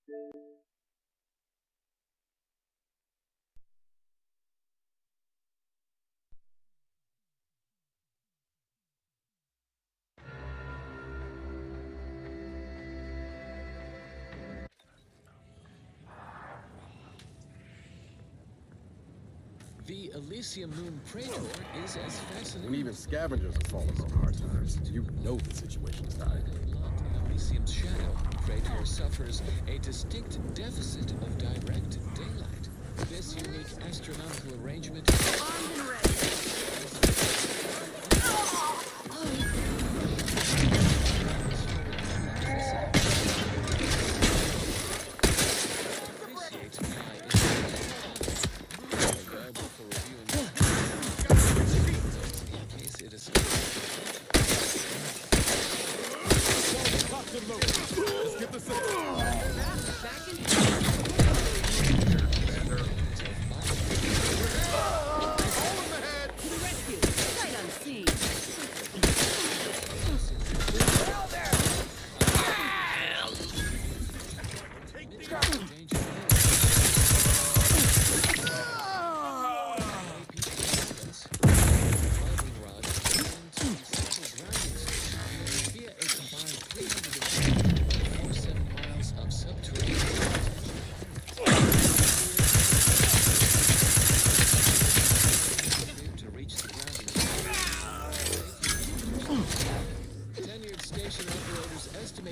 The Elysium Moon Praetor is as fascinating. When even scavengers have fallen on hard times, you know the situation is dire. Locked in Elysium's shadow, Praetor suffers a distinct deficit of direct daylight. This unique astronomical arrangement is armed and ready.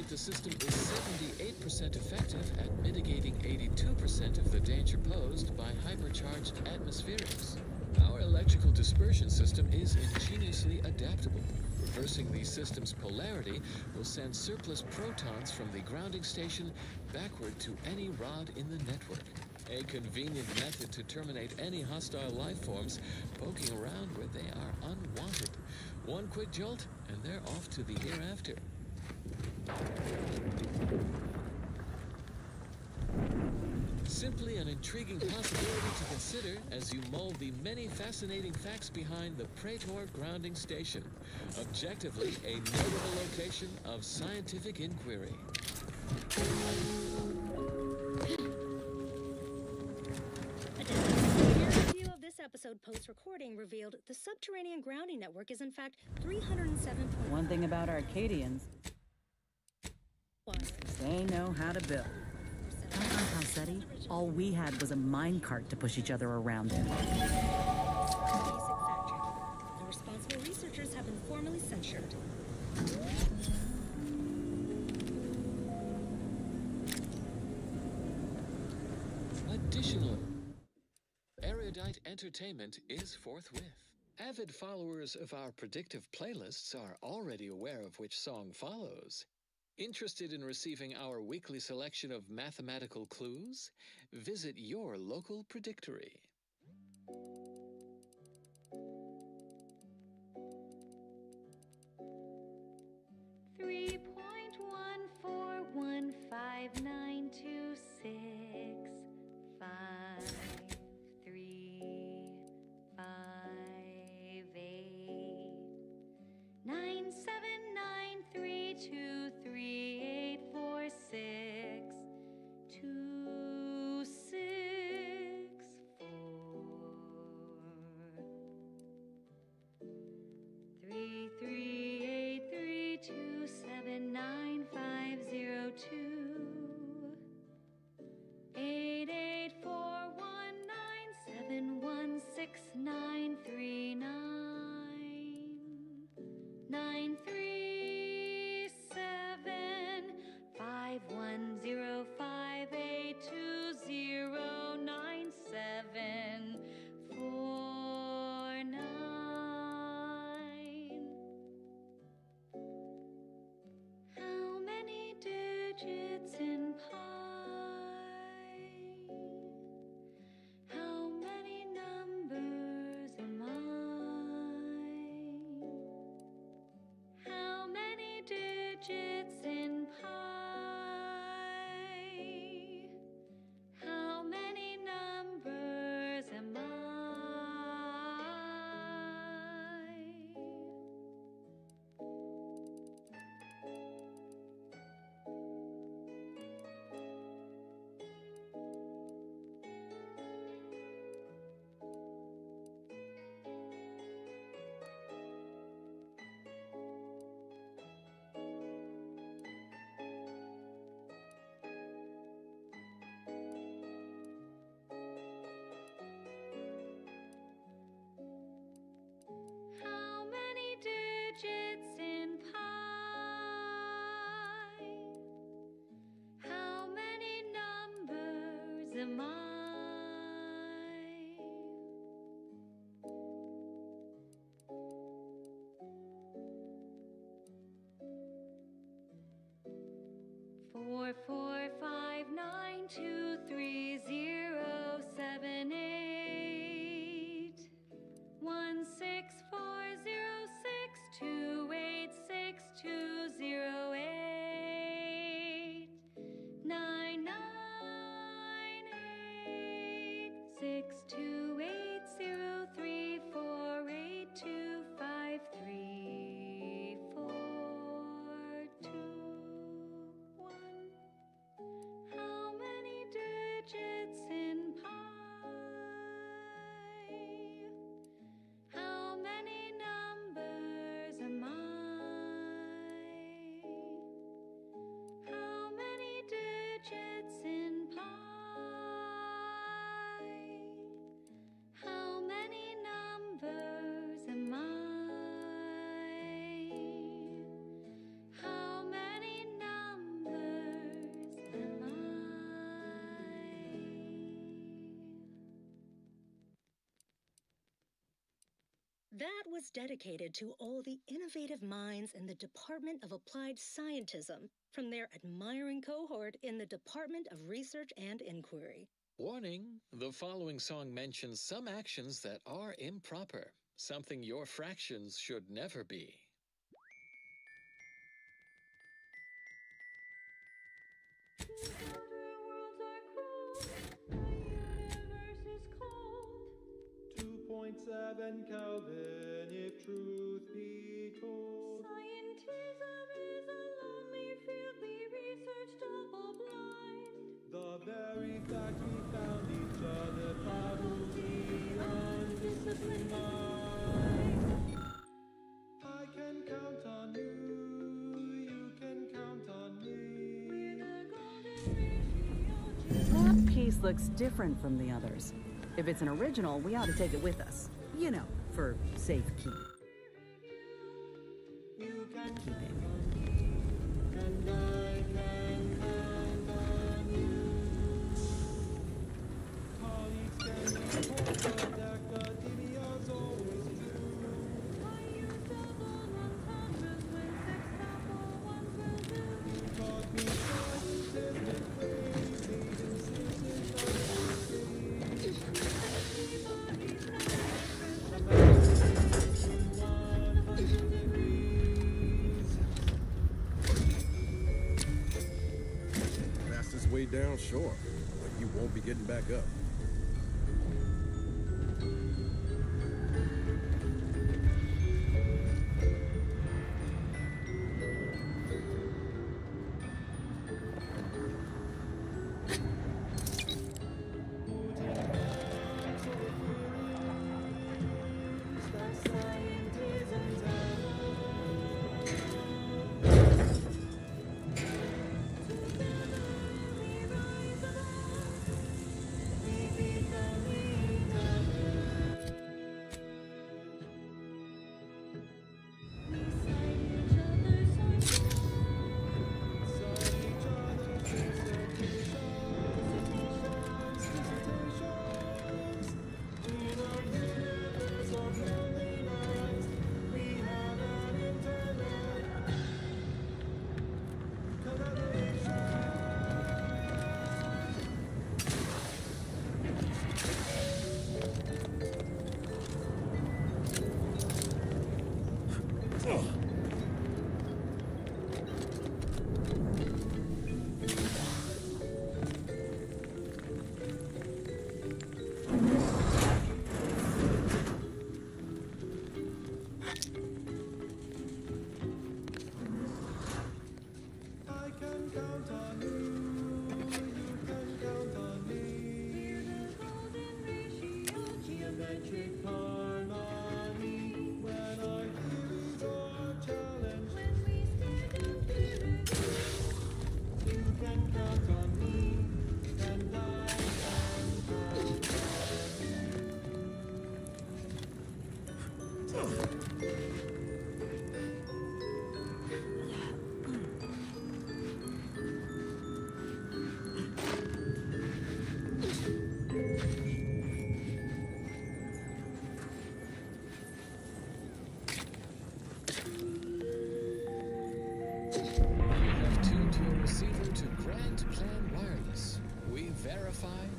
The system is 78% effective at mitigating 82% of the danger posed by hypercharged atmospherics. Our electrical dispersion system is ingeniously adaptable. Reversing the system's polarity will send surplus protons from the grounding station backward to any rod in the network. A convenient method to terminate any hostile life forms poking around where they are unwanted. One quick jolt, and they're off to the hereafter. Simply an intriguing possibility to consider as you mull the many fascinating facts behind the Praetor grounding station. Objectively, a notable location of scientific inquiry. A review of this episode post-recording revealed the subterranean grounding network is in fact 307. One thing about Arcadians, they know how to build. On Halceti, all we had was a minecart to push each other around in. Basic fact check. Irresponsible researchers have been formally censured. Additionally, erudite entertainment is forthwith. Avid followers of our predictive playlists are already aware of which song follows. Interested in receiving our weekly selection of mathematical clues? Visit your local predictory. Three 3.141592652. How many digits in pi? How many numbers am I? How many digits in pi? How many numbers am I? How many numbers am I? That was dedicated to all the innovative minds in the Department of Applied Scientism from their admiring cohort in the Department of Research and Inquiry. Warning, the following song mentions some actions that are improper, something your fractions should never be. Other worlds are cruel, the universe is cold. 2.7 Kelvin, if truth be told. Scientism is a lonely field, we research double-blind. The very fact we found each other boggles the undisciplined mind. I can count on you, you can count on me. We're the golden ratio. That piece looks different from the others. If it's an original, we ought to take it with us. You know, for safekeeping. You can count on me, and I can count on you. Colleagues can report that academia's always true. I use double entendres when sextuple ones will do. You taught me scientific ways, these insistence on Everybody's not different. 100 degrees. Fastest way down, sure, but you won't be getting back up.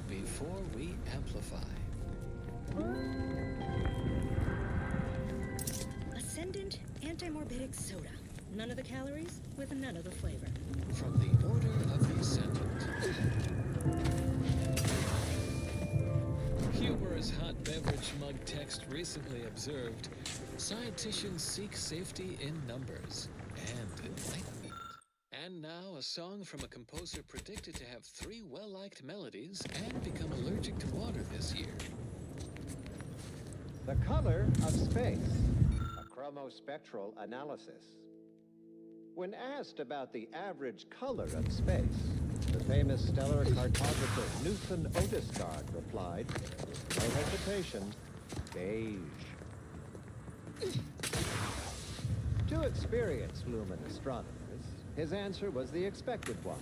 before we amplify. Ascendant anti-morbidic soda. None of the calories with none of the flavor. From the Order of the Ascendant. beverage mug text recently observed, scienticians seek safety in numbers and enlightenment. And now a song from a composer predicted to have 3 well-liked melodies and become allergic to water this year. The color of space, a chromospectral analysis. When asked about the average color of space, the famous stellar cartographer Newton Odescard replied, no hesitation, beige. To experienced lumen astronomers, his answer was the expected one.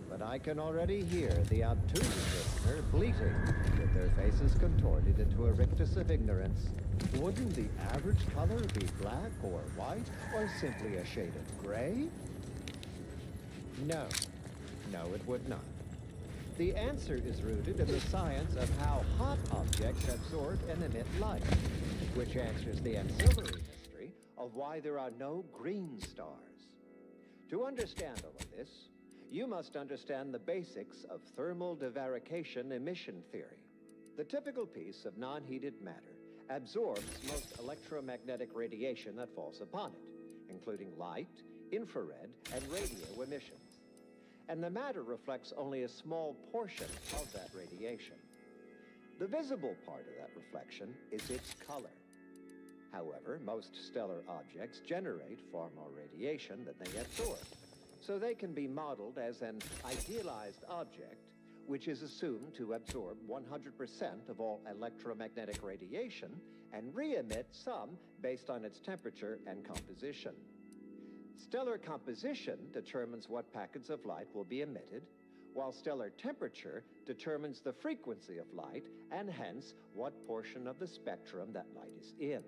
But I can already hear the obtuse listener bleating, with their faces contorted into a rictus of ignorance. Wouldn't the average color be black or white, or simply a shade of gray? No. No, it would not. The answer is rooted in the science of how hot objects absorb and emit light, which answers the ancillary mystery of why there are no green stars. To understand all of this, you must understand the basics of thermal divarication emission theory. The typical piece of non-heated matter absorbs most electromagnetic radiation that falls upon it, including light, infrared, and radio emissions. And the matter reflects only a small portion of that radiation. The visible part of that reflection is its color. However, most stellar objects generate far more radiation than they absorb, so they can be modeled as an idealized object, which is assumed to absorb 100% of all electromagnetic radiation and re-emit some based on its temperature and composition. Stellar composition determines what packets of light will be emitted, while stellar temperature determines the frequency of light and hence what portion of the spectrum that light is in.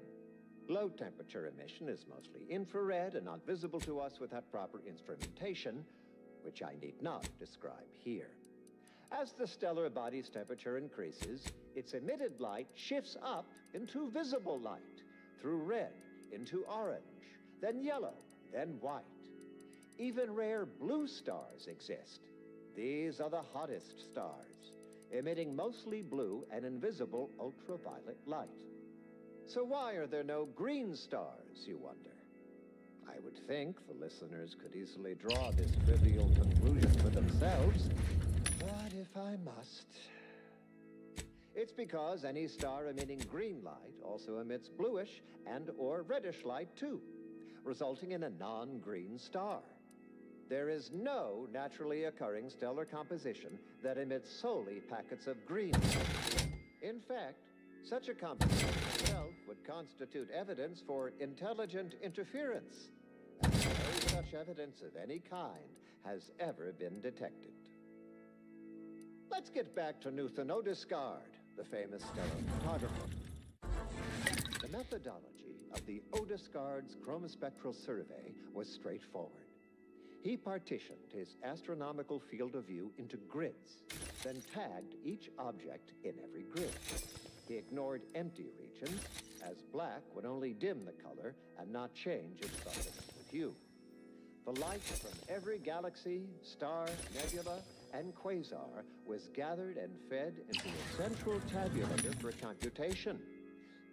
Low temperature emission is mostly infrared and not visible to us without proper instrumentation, which I need not describe here. As the stellar body's temperature increases, its emitted light shifts up into visible light, through red into orange, then yellow, then white. Even rare blue stars exist. These are the hottest stars, emitting mostly blue and invisible ultraviolet light. So why are there no green stars, you wonder? I would think the listeners could easily draw this trivial conclusion for themselves. But if I must... It's because any star emitting green light also emits bluish and/or reddish light too, resulting in a non-green star. There is no naturally occurring stellar composition that emits solely packets of green light. In fact, such a composition itself would constitute evidence for intelligent interference, and no such evidence of any kind has ever been detected. Let's get back to Newton Odescard, the famous stellar photographer. The methodology of the Odescard's chromospectral survey was straightforward. He partitioned his astronomical field of view into grids, then tagged each object in every grid. He ignored empty regions, as black would only dim the color and not change its fundamental hue. The light from every galaxy, star, nebula, and quasar was gathered and fed into a central tabulator for computation.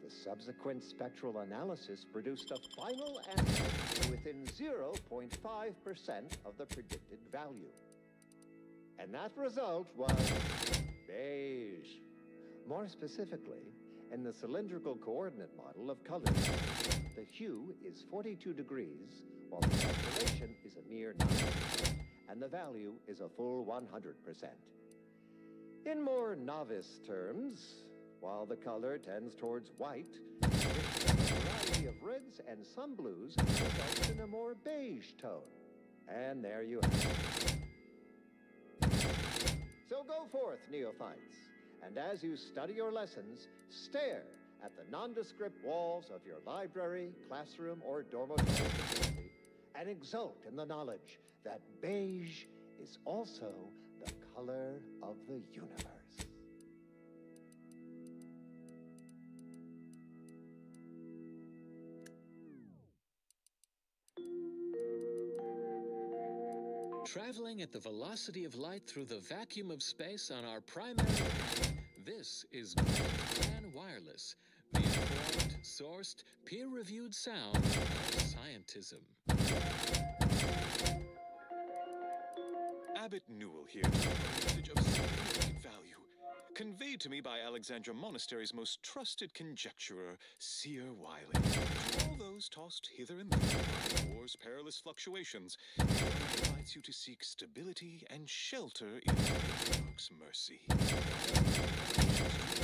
The subsequent spectral analysis produced a final answer within 0.5% of the predicted value. And that result was beige. More specifically, in the cylindrical coordinate model of color, the hue is 42 degrees, while the saturation is a mere 9%, and the value is a full 100%. In more novice terms, while the color tends towards white, a variety of reds and some blues results in a more beige tone. And there you have it. So go forth, neophytes, and as you study your lessons, stare at the nondescript walls of your library, classroom, or dormitory facility, and exult in the knowledge that beige is also the color of the universe. Traveling at the velocity of light through the vacuum of space on our primary planet, This is Grand Wireless, the informed, sourced, peer-reviewed sound of scientism. Abbot Newell here with a message of significant value, conveyed to me by Alexandra Monastery's most trusted conjecturer, Seer Wiley. To all those tossed hither and thither by war's perilous fluctuations, he invites you to seek stability and shelter in God's mercy.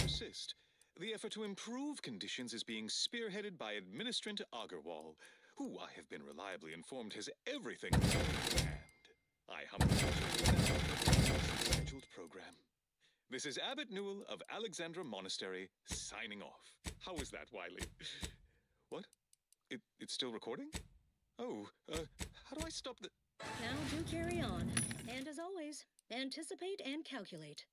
Persist. The effort to improve conditions is being spearheaded by Administrator Agarwal, who I have been reliably informed has everything in hand. I humbly return you now to the scheduled program. This is Abbot Newell of Alexandra Monastery, signing off. How was that, Wiley? What? It's still recording? Oh, how do I stop the... Now do carry on. And as always, anticipate and calculate.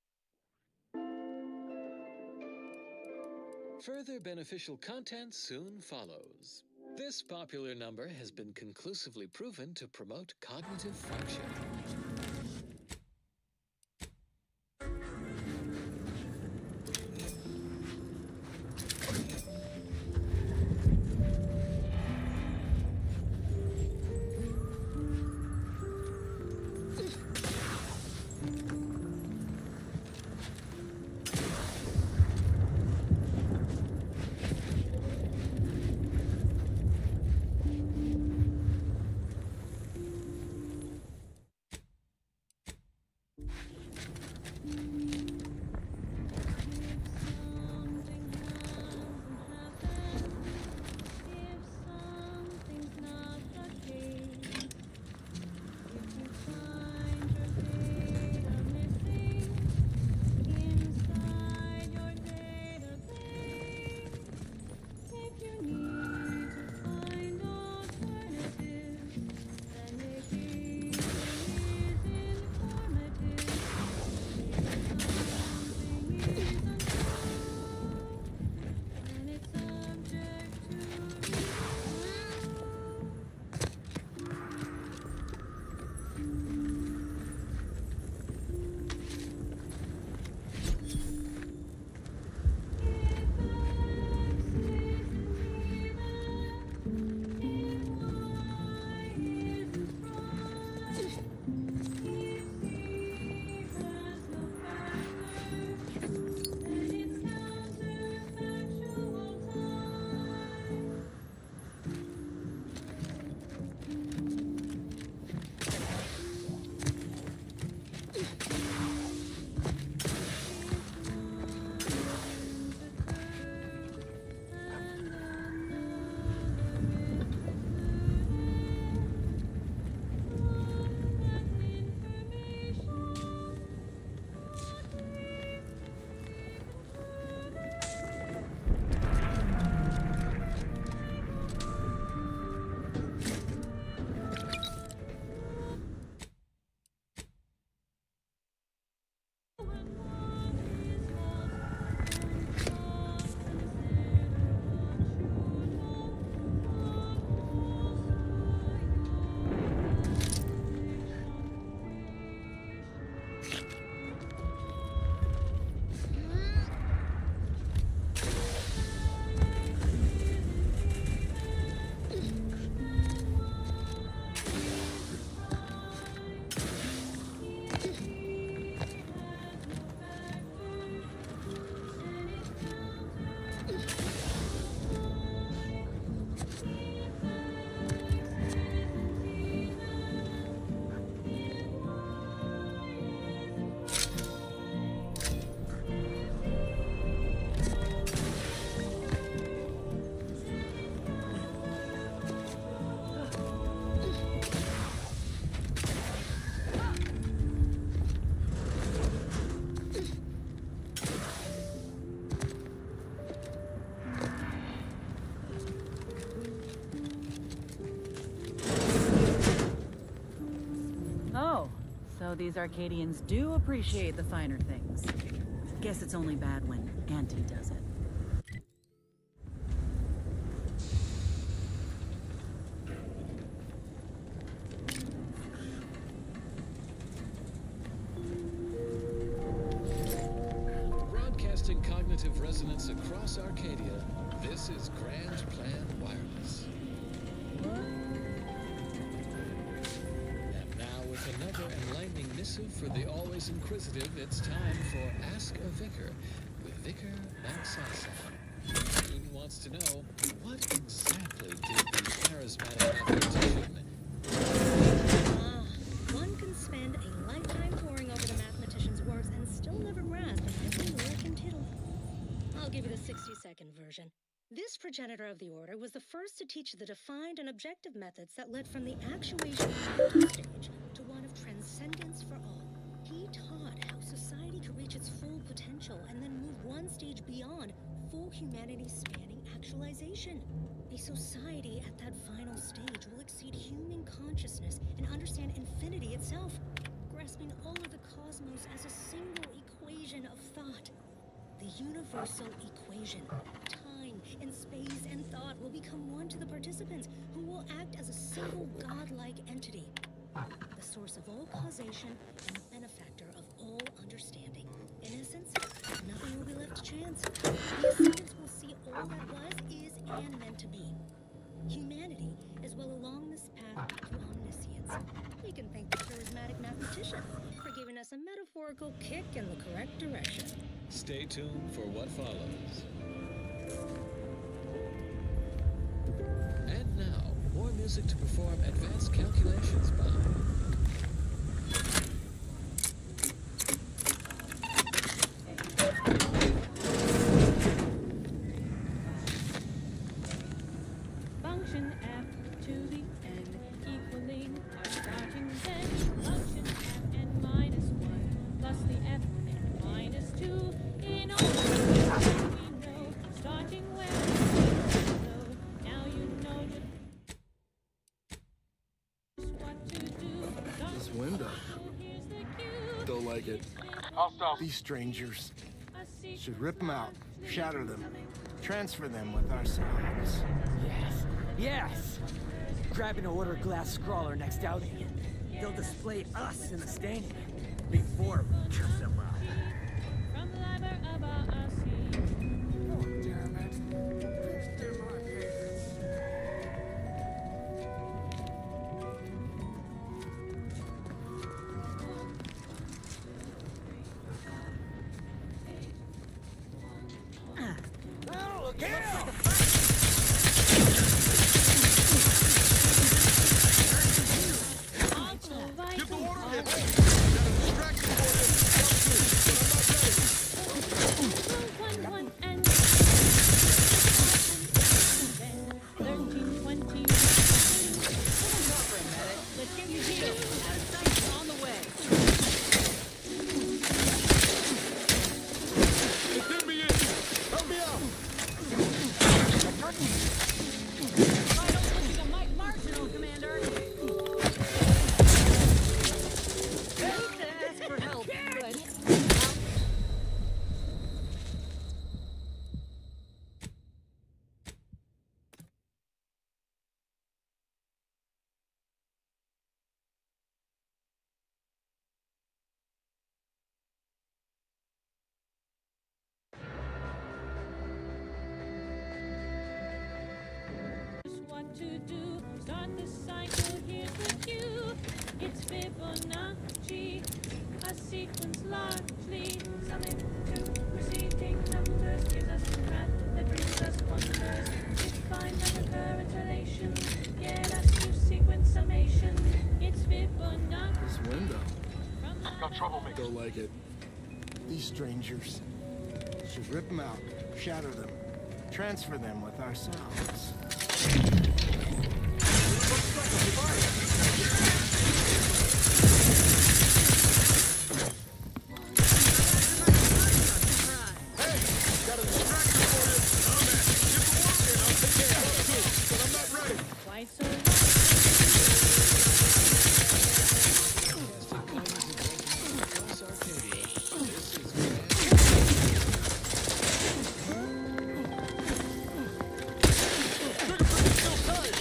Further beneficial content soon follows. This popular number has been conclusively proven to promote cognitive function. So these Arcadians do appreciate the finer things. Guess it's only bad when Auntie does it. Broadcasting cognitive resonance across Arcadia, this is Grand Plan Wireless. And now with another enlightening missive for the always inquisitive, it's time for Ask a Vicar with Vicar Magsasa. The student wants to know, what exactly did the charismatic mathematician... One can spend a lifetime poring over the mathematician's works and still never grasp every lick and tittle. I'll give you the 60-second version. This progenitor of the order was the first to teach the defined and objective methods that led from the actuation stage to one of transcendence for all. He taught how society could reach its full potential and then move one stage beyond full humanity spanning actualization. A society at that final stage will exceed human consciousness and understand infinity itself, grasping all of the cosmos as a single equation of thought. The universal equation. Time and space and thought will become one to the participants, who will act as a single godlike entity. The source of all causation and the benefactor of all understanding. In essence, nothing will be left to chance. The ascendants will see all that was, is, and meant to be. Humanity is well along this path to omniscience. We can thank the charismatic mathematician for giving us a metaphorical kick in the correct direction. Stay tuned for what follows. And now, more music to perform advanced calculations by... Function f to the n equaling our starting then. Function f n minus 1 plus the f n minus 2 in all we know. Starting where so now you know just what to do. This window. Here's the cue. Don't like it. These strangers. Should rip them out, shatter them, transfer them with ourselves. Yes, yes! Grab an order glass scrawler next outing. They'll display us in the standing before we trip them out. From the liber of our sea. Oh, damn it. Please do my pants. Oh, look out! Give the order! Got a distraction for you. One and 13, 20. Let's get you healed. Out of sight, we're on the way. Let me in! Help me out! I don't look like a Mike Marshall, Commander. Hate to ask for help, but... Just what to do. Start the cycle, here's the cue. It's Fibonacci, a sequence largely summing to preceding numbers gives us a graph that brings us wonders. Define and recurrent relations, get us to sequence summation. It's Fibonacci. This window. Got troublemakers. Don't like it. These strangers. Should rip them out, shatter them, transfer them with ourselves. Hey, got a distraction for you. Oh, man. Get the work in. I'll take care of it too, but I'm not ready. Why so Across Arcadia, this is Still tight.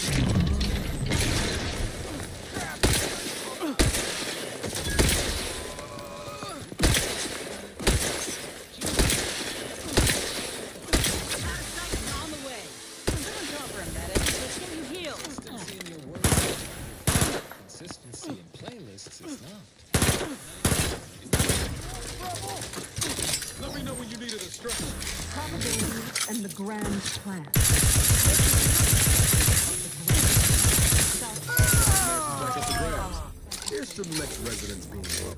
and the grand plan. Here's some next residents being loved.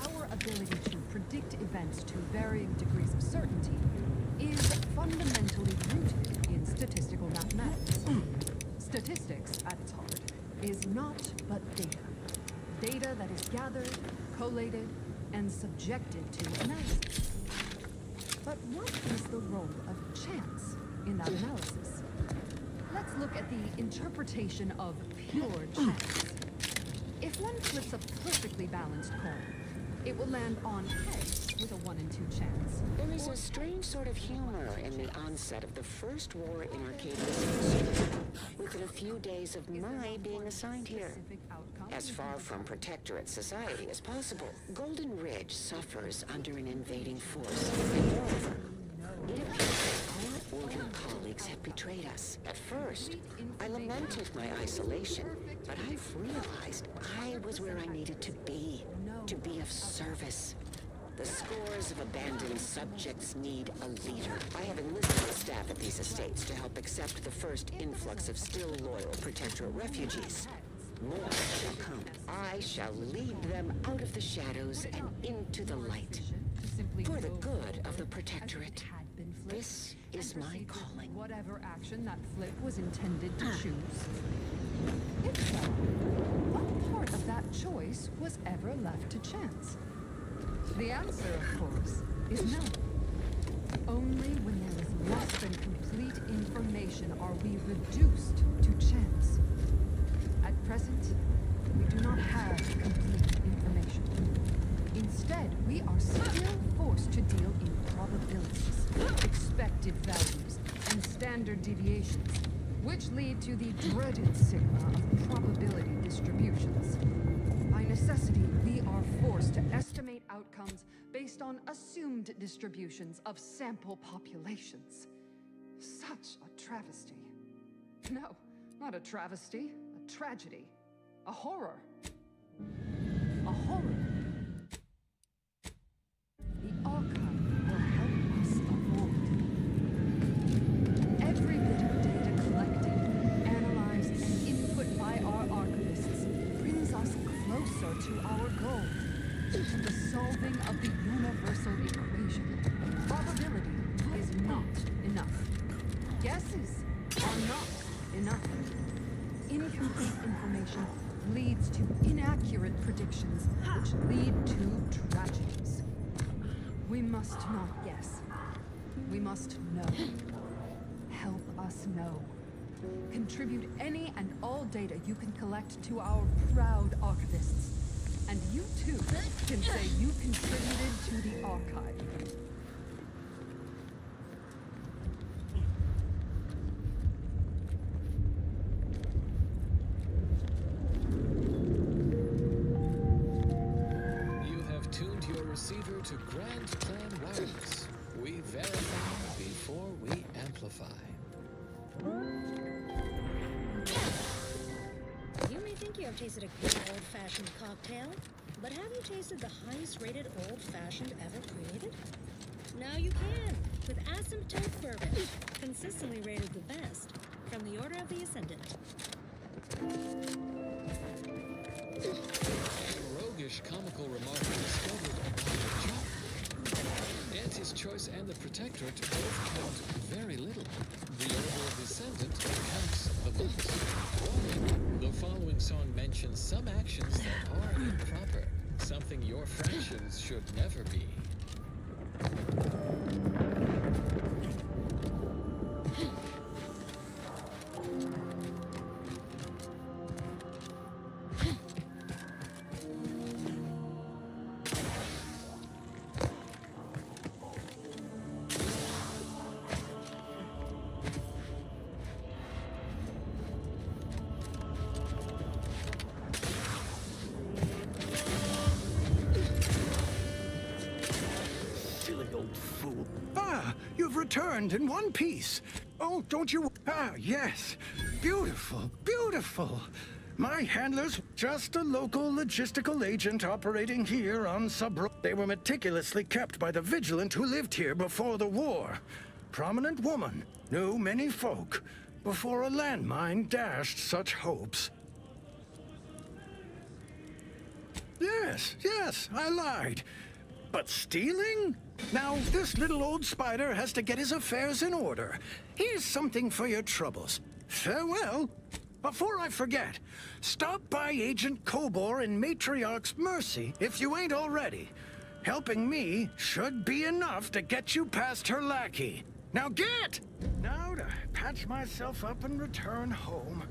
Our ability to predict events to varying degrees of certainty is fundamentally rooted in statistical mathematics. Statistics, at its heart, is not but data. Data that is gathered, collated, and subjected to analysis. But what is the role of chance in that analysis? Let's look at the interpretation of pure chance. If one flips a perfectly balanced coin, it will land on heads with a 1 in 2 chance. There is a strange sort of humor in the onset of the first war in arcade history, within a few days of my being assigned here. As far from protectorate society as possible, Golden Ridge suffers under an invading force, and moreover, it appears that our Order colleagues have betrayed us. At first, I lamented my isolation, but I've realized I was where I needed to be of service. The scores of abandoned subjects need a leader. I have enlisted the staff at these estates to help accept the first influx of still loyal Protectorate refugees. More shall come. I shall lead them out of the shadows and into the light. For the good of the Protectorate. This is my calling. Whatever action that flip was intended to choose. If so, what part of that choice was ever left to chance? The answer, of course, is no. Only when there is less than complete information are we reduced to chance. At present, we do not have complete information. Instead, we are still forced to deal in probabilities, expected values, and standard deviations, which lead to the dreaded sigma of probability distributions. By necessity, we are forced to estimate outcomes based on assumed distributions of sample populations. Such a travesty. No, not a travesty, a tragedy. A horror. A horror. The archive will help us avoid. Every bit of data collected, analyzed, and input by our archivists brings us closer to our goal, to the solving of the universal equation. Probability is not enough. Guesses are not enough. Incomplete information leads to inaccurate predictions, which lead to tragedies. We must not guess. We must know. Help us know. Contribute any and all data you can collect to our proud archivists. And you too can say you contributed to the archive. Receiver to Grand Plan Wireless. We verify before we amplify. You may think you have tasted a good old-fashioned cocktail, but have you tasted the highest-rated old-fashioned ever created? Now you can, with Asymptote Bourbon, consistently rated the best from the Order of the Ascendant. Roguish, comical remark discovered upon the job. Dante's Choice and the Protectorate both count very little. The Order of the Ascendant counts the most. The following song mentions some actions that are improper, something your fractions should never be. Returned in one piece. Oh, don't you? Ah, yes. Beautiful, beautiful. My handler's just a local logistical agent operating here on They were meticulously kept by the vigilant who lived here before the war. prominent woman, knew many folk before a landmine dashed such hopes. Yes, I lied. But stealing? Now, this little old spider has to get his affairs in order. Here's something for your troubles. Farewell. Before I forget, stop by Agent Kobor in Matriarch's Mercy if you ain't already. Helping me should be enough to get you past her lackey. Now get! Now to patch myself up and return home.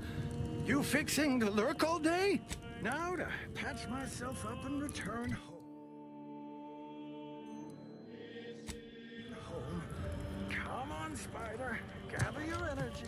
You fixing to lurk all day? Now to patch myself up and return home. Come on, Spider. Gather your energy.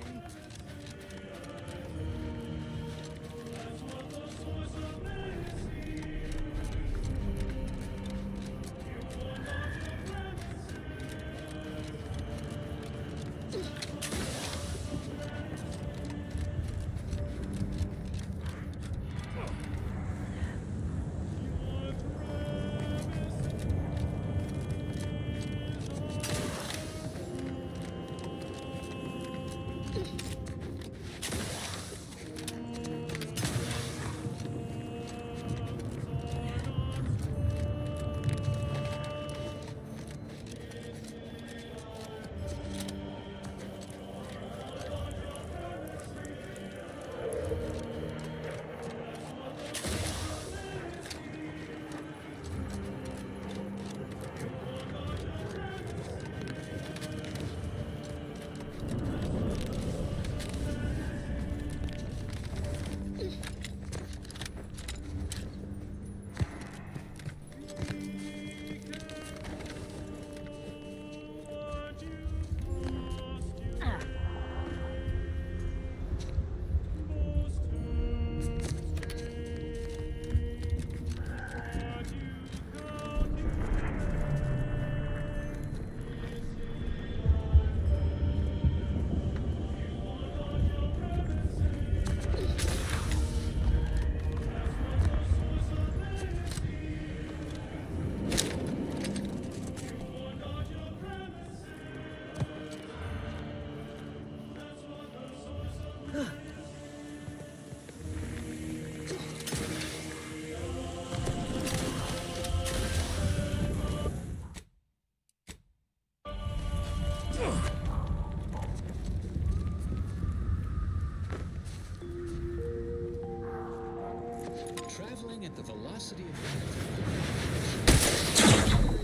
Traveling at the velocity of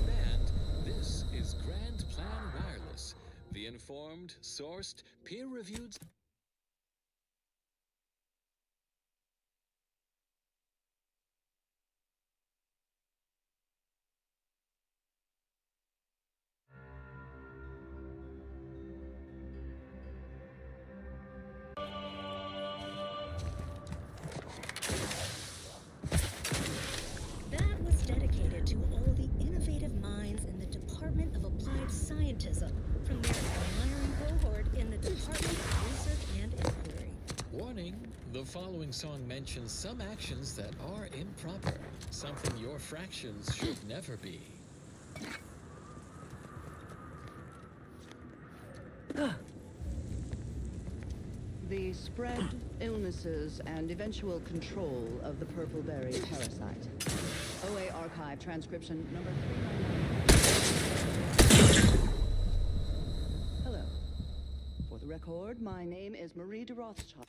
band, this is Grand Plan Wireless, the informed, sourced, peer-reviewed. From their admiring cohort in the Department of Research and Inquiry. Warning, the following song mentions some actions that are improper, something your fractions should never be. The spread, illnesses, and eventual control of the purple berry parasite. OA Archive transcription number 399. Hello. For the record, my name is Marie de Rothschild.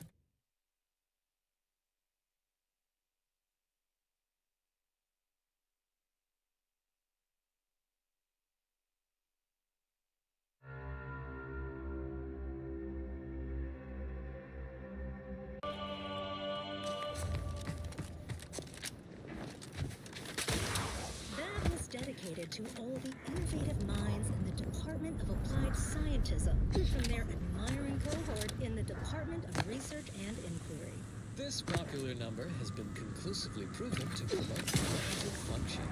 Dedicated to all the innovative minds in the Department of Applied Scientism from their admiring cohort in the Department of Research and Inquiry. This popular number has been conclusively proven to promote cognitive function.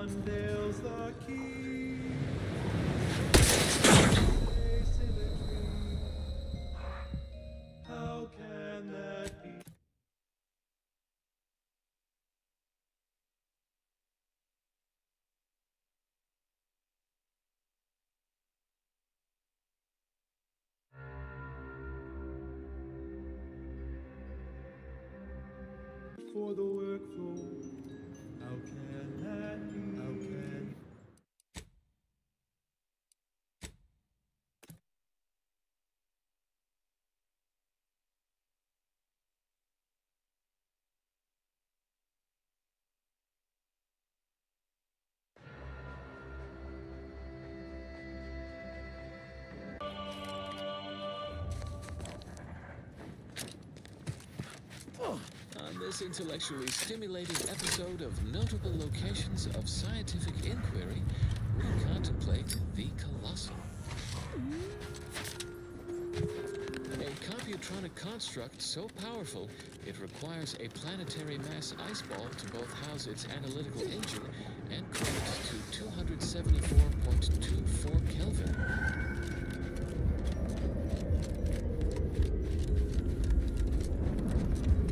unveils the key. Asymmetry. How can that be? For the workflow, how can that be? How can On this intellectually stimulating episode of Notable Locations of Scientific Inquiry, we contemplate the colossal. A computronic construct so powerful it requires a planetary mass ice ball to both house its analytical engine and cool it to 274.24 Kelvin.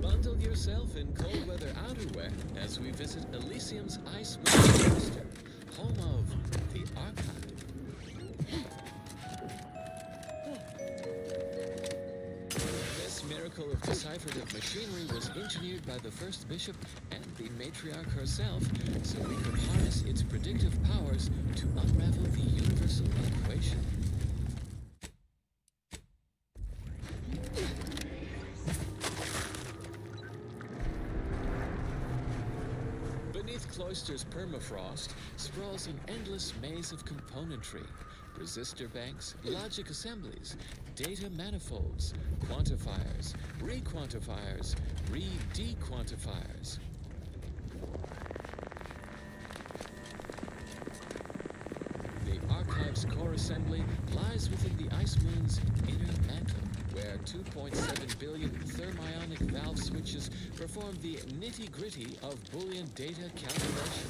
Bundle yourself in cold weather outerwear as we visit Elysium's Ice Mountain, home of the Archive. This miracle of decipherative machinery was engineered by the first bishop and the matriarch herself, so we could harness its predictive powers to unravel the universal equation. Beneath Cloister's permafrost sprawls an endless maze of componentry. Resistor banks, logic assemblies, data manifolds, quantifiers, re-quantifiers, re-dequantifiers. The Archive's core assembly lies within the Ice Moon's inner mantle, where 2.7 billion thermionic valve switches perform the nitty-gritty of Boolean data calculation.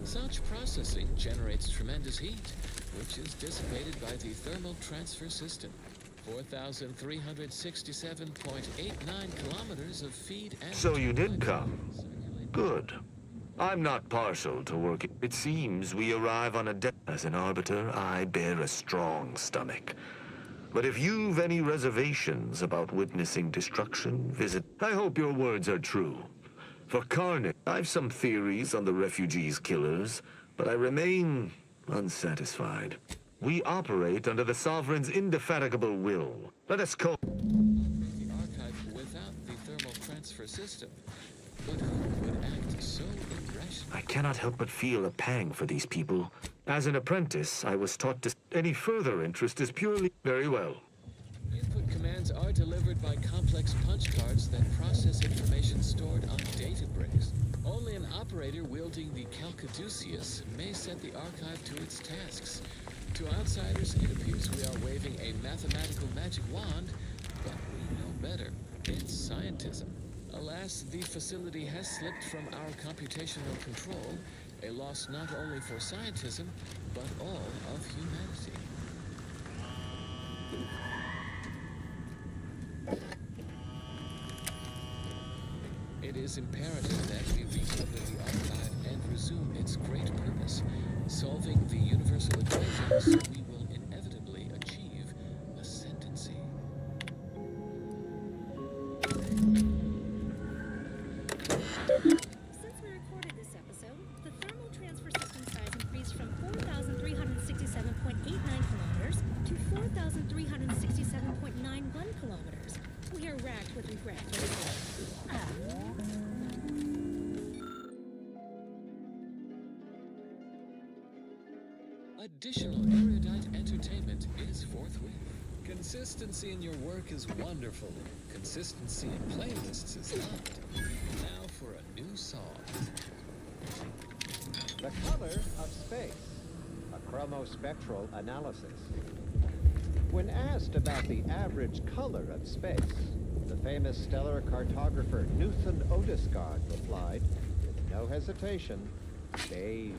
Such processing generates tremendous heat, which is dissipated by the thermal transfer system. 4,367.89 kilometers of feed and... So you did come. Good. I'm not partial to work. It seems we arrive on a death. As an arbiter, I bear a strong stomach. But if you've any reservations about witnessing destruction, visit... I hope your words are true. For carnage, I've some theories on the refugees' killers, but I remain unsatisfied. We operate under the Sovereign's indefatigable will. Let us cope. The Archive without the thermal transfer system. But who would act so irrational? I cannot help but feel a pang for these people. As an apprentice, I was taught to... Any further interest is purely... Very well. Input commands are delivered by complex punch cards that process information stored on data bricks. Only an operator wielding the Calcaduceus may set the Archive to its tasks. To outsiders, it appears we are waving a mathematical magic wand, but we know better. It's scientism. Alas, the facility has slipped from our computational control, a loss not only for scientism, but all of humanity. It is imperative that we recover the Archive and resume its great purpose, solving the universal equation so we will inevitably achieve ascendancy. Since we recorded this episode, the thermal transfer system size increased from 4,367.89 kilometers to 4,367.91 kilometers. We are racked with regret for this. Additional erudite entertainment is forthwith. Consistency in your work is wonderful. Consistency in playlists is not. Now for a new song. The color of space. A chromospectral analysis. When asked about the average color of space, the famous stellar cartographer Newton Otisgard replied, with no hesitation, beige.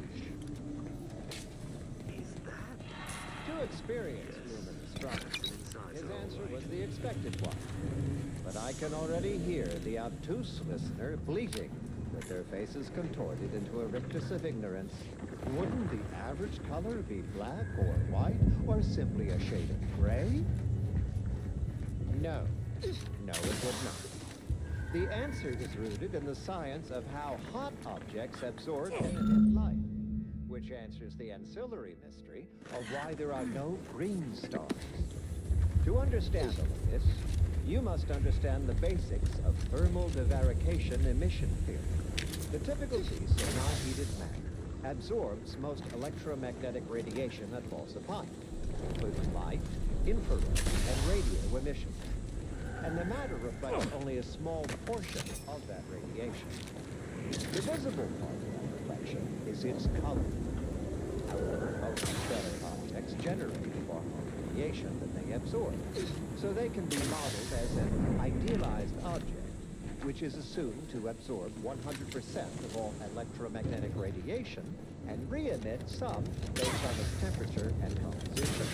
To experienced lumen astronomers, his answer was the expected one. But I can already hear the obtuse listener bleating, with their faces contorted into a rictus of ignorance. Wouldn't the average color be black or white, or simply a shade of gray? No. No, it would not. The answer is rooted in the science of how hot objects absorb and emit light, which answers the ancillary mystery of why there are no green stars. To understand all of this, you must understand the basics of thermal divarication emission theory. The typical piece of non-heated matter absorbs most electromagnetic radiation that falls upon it, including light, infrared, and radio emissions. And the matter reflects only a small portion of that radiation. The visible part of that reflection is its color. However, most stellar objects generate far more radiation than they absorb, so they can be modeled as an idealized object, which is assumed to absorb 100% of all electromagnetic radiation and re-emit some based on its temperature and composition.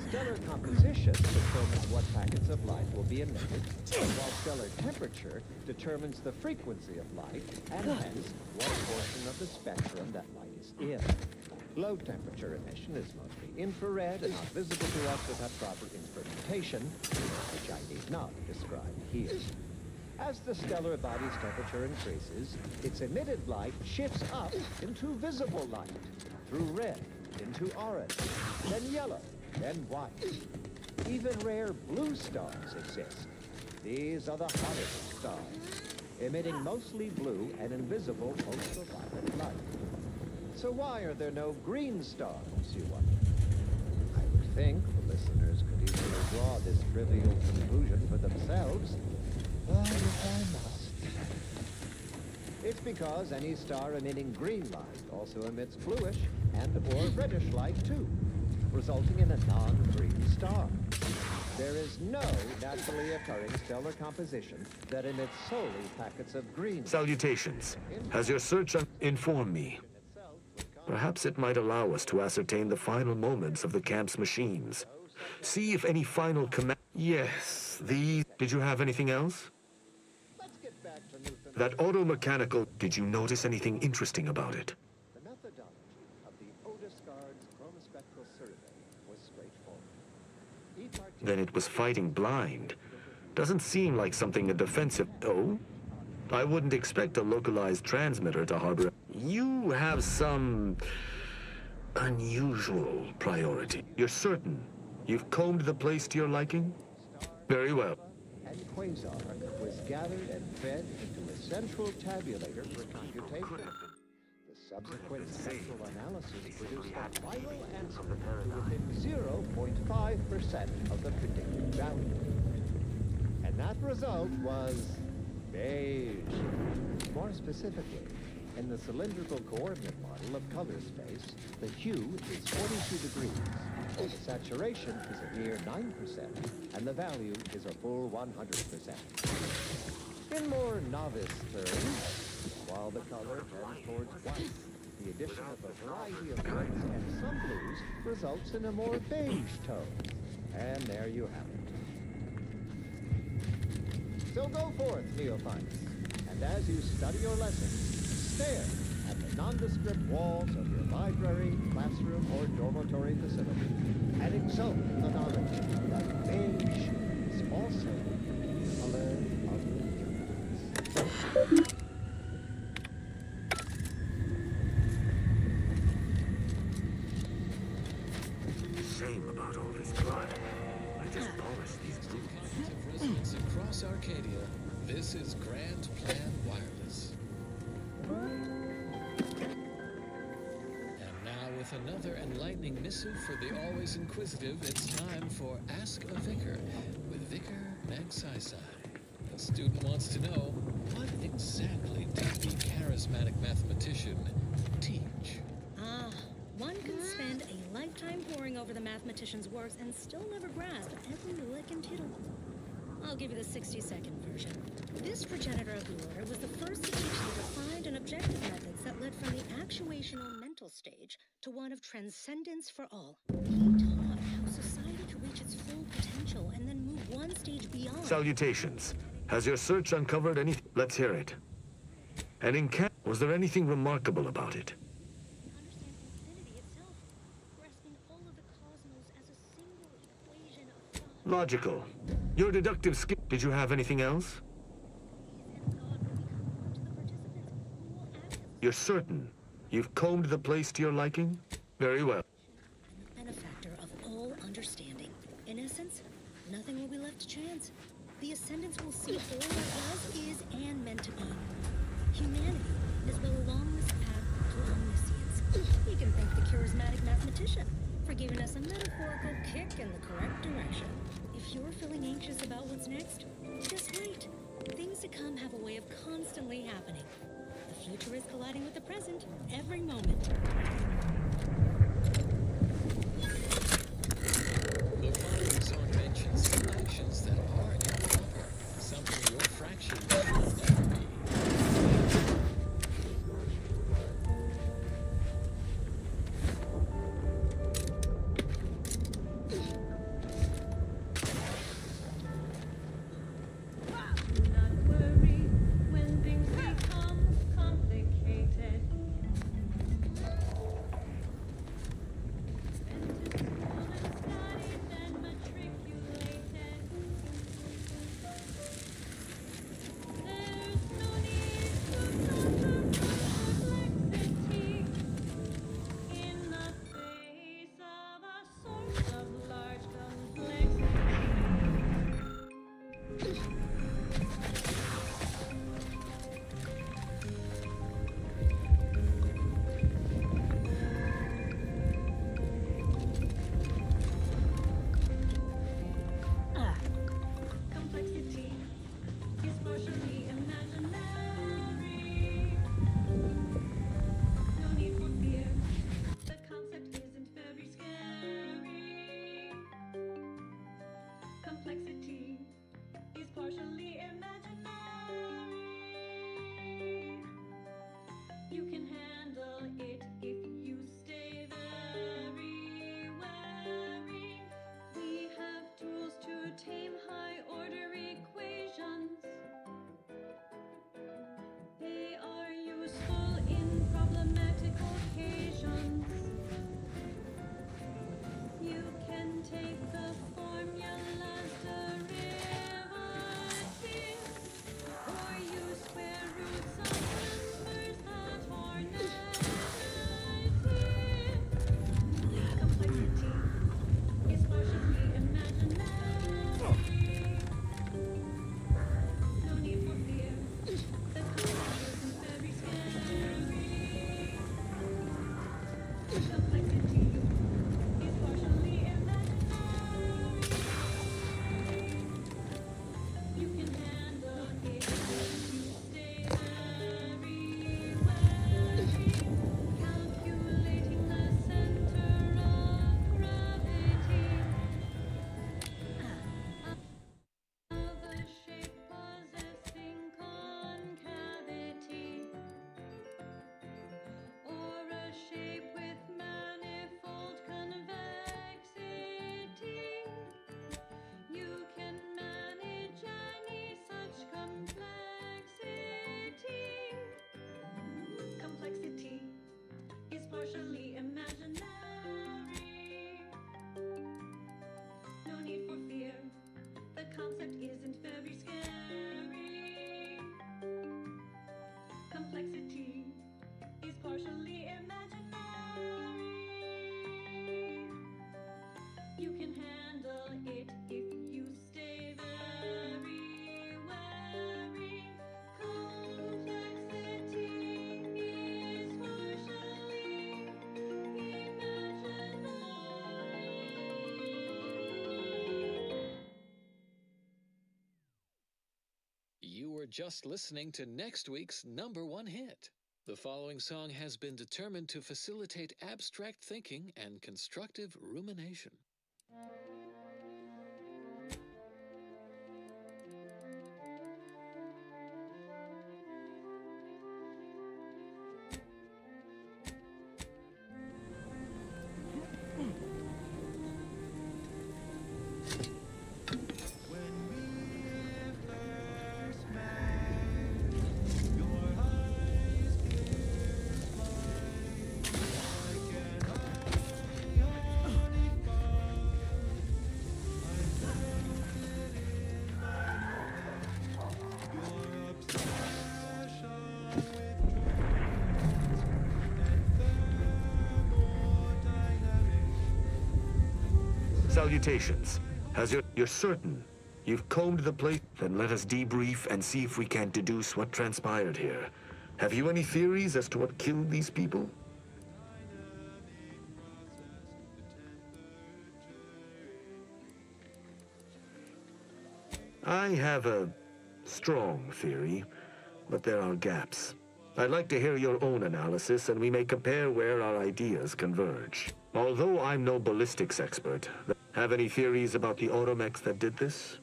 Stellar composition determines what packets of light will be emitted, while stellar temperature determines the frequency of light and hence what portion of the spectrum that light is in. Low temperature emission is mostly infrared and not visible to us without proper instrumentation, which I need not describe here. As the stellar body's temperature increases, its emitted light shifts up into visible light, through red, into orange, then yellow, then white. Even rare blue stars exist. These are the hottest stars, emitting mostly blue and invisible ultraviolet light. So why are there no green stars, you wonder? I would think the listeners could easily draw this trivial conclusion for themselves, but if I must. It's because any star emitting green light also emits bluish and or reddish light too, resulting in a non-green star. There is no naturally occurring stellar composition that emits solely packets of green. Salutations. Has your search informed me? Perhaps it might allow us to ascertain the final moments of the camp's machines. See if any final command... Yes, Did you have anything else? That auto-mechanical... Did you notice anything interesting about it? The methodology of the Otisgard's chromospectral survey was straightforward. Then it was fighting blind. Doesn't seem like something a defensive... Oh? I wouldn't expect a localized transmitter to harbor... You have some... unusual priority. You're certain you've combed the place to your liking? Very well. And Quasar was gathered and fed into a central tabulator for computation. The subsequent spectral analysis produced a final answer to within 0.5% of the predicted value. And that result was beige. More specifically, in the cylindrical coordinate model of color space, the hue is 42 degrees, while the saturation is a mere 9%, and the value is a full 100%. In more novice terms, while the color tends towards white, the addition of a variety of reds and some blues results in a more beige tone. And there you have it. So go forth, neophytes, and as you study your lessons, stare at the nondescript walls of your library, classroom, or dormitory facility, and exult in the knowledge that beige is also the color of the universe. Shame about all this blood. I just polished these boots. Residents across Arcadia, this is Grand Plan Wireless. And now with another enlightening missive for the always inquisitive, it's time for Ask a Vicar with Vicar Magsaysay. The student wants to know, what exactly did the charismatic mathematician teach? One can spend a lifetime poring over the mathematician's works and still never grasp every lick and tittle. I'll give you the 60-second version. This progenitor of the order was the first to teach the defined and objective methods that led from the actuational mental stage to one of transcendence for all. He taught how society could reach its full potential and then move one stage beyond. Salutations. Has your search uncovered anything? Let's hear it. And in camp, was there anything remarkable about it? Logical. Your deductive skill. Did you have anything else? You're certain you've combed the place to your liking? Very well. Benefactor of all understanding. In essence, nothing will be left to chance. The Ascendants will see all that was, is, and meant to be. Humanity is well along this path to omniscience. We can thank the charismatic mathematician for giving us a metaphorical kick in the correct direction. If you're feeling anxious about what's next, just wait. Things to come have a way of constantly happening. The future is colliding with the present every moment. The following song mentions some actions that are improper, something your fraction should never be. Just listening to next week's #1 hit. The following song has been determined to facilitate abstract thinking and constructive rumination. salutations. You're certain you've combed the place? Then let us debrief and see if we can deduce what transpired here. Have you any theories as to what killed these people? I have a strong theory, but there are gaps. I'd like to hear your own analysis, and we may compare where our ideas converge. Although I'm no ballistics expert, have any theories about the automechs that did this?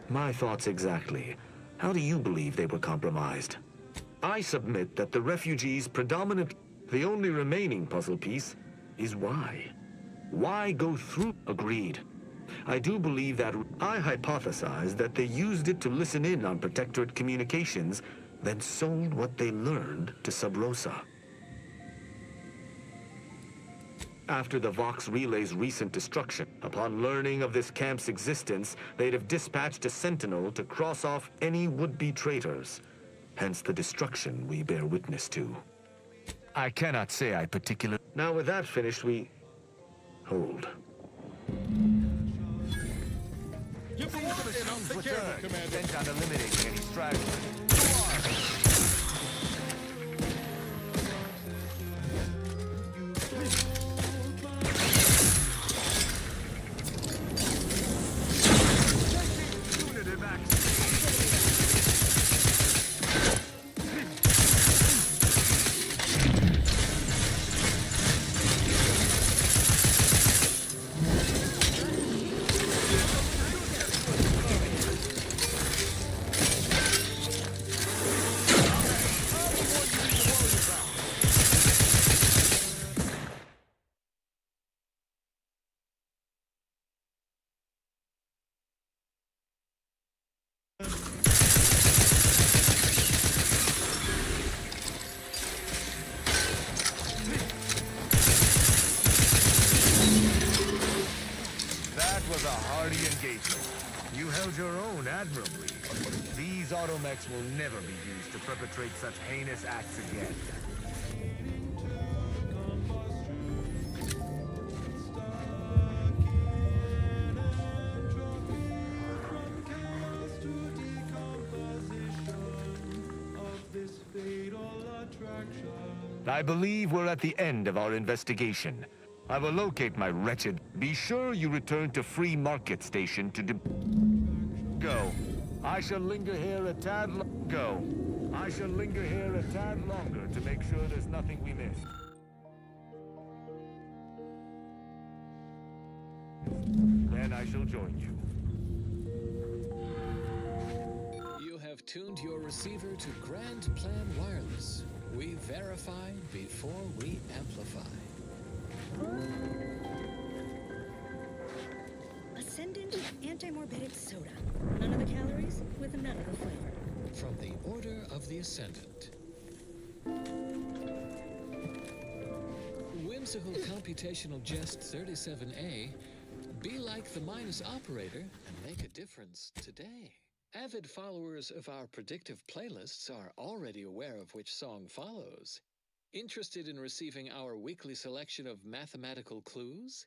My thoughts exactly. How do you believe they were compromised? I submit that the refugees the only remaining puzzle piece is why. Why go through? Agreed. I do believe that I hypothesize that they used it to listen in on Protectorate communications, then sold what they learned to Sub Rosa. After the Vox Relay's recent destruction, upon learning of this camp's existence, they'd have dispatched a sentinel to cross off any would-be traitors. Hence the destruction we bear witness to. I cannot say I particularly... Now with that finished, we... Hold. Give the order and I'll take care of it, Commander. Bent on eliminating any stragglers. You held your own admirably. These automechs will never be used to perpetrate such heinous acts again. I believe we're at the end of our investigation. I will locate my wretched... Be sure you return to Free Market Station to Go. I shall linger here a tad Go. I shall linger here a tad longer to make sure there's nothing we missed. Then I shall join you. You have tuned your receiver to Grand Plan Wireless. We verify before we amplify. Ascendant anti-morbidic soda. None of the calories with none of the flavor. From the Order of the Ascendant. Whimsical computational jest 37A. Be like the minus operator and make a difference today. Avid followers of our predictive playlists are already aware of which song follows. Interested in receiving our weekly selection of mathematical clues?